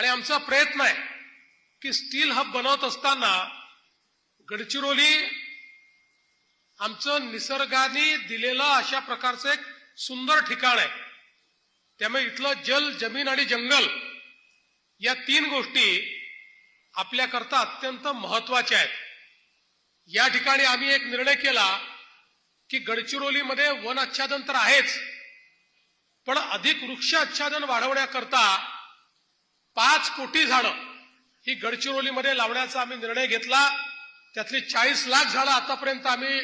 आणि आमचा प्रयत्न आहे की स्टील हब बनवत असताना गडचिरोली आमचं निसर्गाने दिलेलं अशा प्रकारचं एक सुंदर ठिकाण आहे। त्यामुळे इथलं जल, जमीन आणि जंगल या तीन गोष्टी आपल्याकरता अत्यंत महत्वाच्या आहेत। या ठिकाणी आम्ही एक निर्णय केला की गडचिरोलीमध्ये वन आच्छादन तर आहेच, पण अधिक वृक्ष आच्छादन वाढवण्याकरता 5 कोटी झाडं ही गडचिरोलीमध्ये लावण्याचा आम्ही निर्णय घेतला। त्यातली 40 लाख झाडं आतापर्यंत आम्ही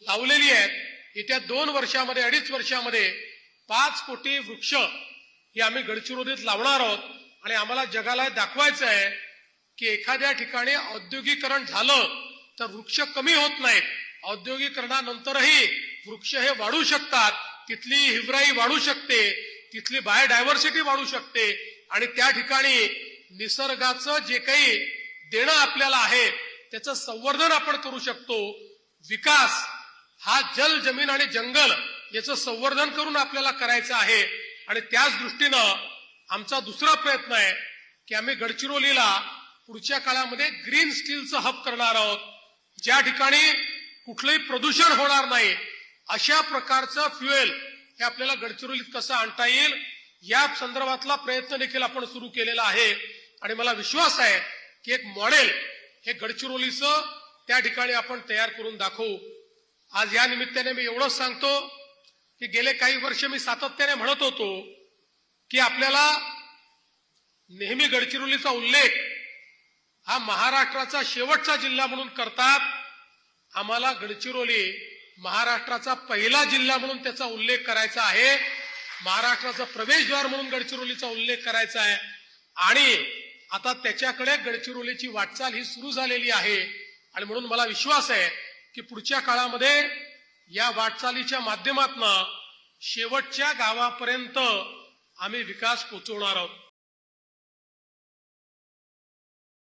लावलेली आहेत। येत्या 2 वर्षामध्ये, 2.5 वर्षामध्ये 5 कोटी वृक्ष हे आम्ही गडचिरोलीत लावणार आहोत। आणि आम्हाला जगाला दाखवायचं आहे की एखाद्या ठिकाणी औद्योगिकरण झालं तर वृक्ष कमी होत नाहीत, औद्योगिकरणानंतरही वृक्ष हे वाढू शकतात, तिथली हिवराई वाढू शकते, तिथली बायोडायव्हर्सिटी वाढू शकते आणि त्या ठिकाणी निसर्गाचं जे काही देणं आपल्याला आहे त्याचं संवर्धन आपण करू शकतो। विकास हा जल, जमीन आणि जंगल याचं संवर्धन करून आपल्याला करायचं आहे। आणि त्याच दृष्टीनं आमचा दुसरा प्रयत्न आहे की आम्ही गडचिरोलीला पुढच्या काळामध्ये ग्रीन स्टीलचं हब करणार आहोत, ज्या ठिकाणी कुठलंही प्रदूषण होणार नाही अशा प्रकारचं फ्युएल हे आपल्याला गडचिरोलीत कसं आणता येईल या संदर्भातला प्रयत्न देखील आपण सुरू केलेला आहे। आणि मला विश्वास आहे की एक मॉडेल हे गडचिरोलीचं त्या ठिकाणी आपण तयार करून दाखवू। आज या निमित्ताने मी एवढंच सांगतो की गेले काही वर्ष मी सातत्याने म्हणत होतो की आपल्याला नेहमी गडचिरोलीचा उल्लेख हा महाराष्ट्राचा शेवटचा जिल्हा म्हणून करतात। आम्हाला गडचिरोली महाराष्ट्राचा पहिला जिल्हा म्हणून त्याचा उल्लेख करायचा आहे, महाराष्ट्राचा प्रवेशद्वार म्हणून गडचिरोलीचा उल्लेख करायचा आहे। आणि आता त्याच्याकडे गडचिरोलीची वाटचाल ही सुरू झालेली आहे। आणि म्हणून मला विश्वास आहे की पुढच्या काळामध्ये या वाटचालीच्या माध्यमातून शेवटच्या गावापर्यंत आम्ही विकास पोहोचवणार आहोत।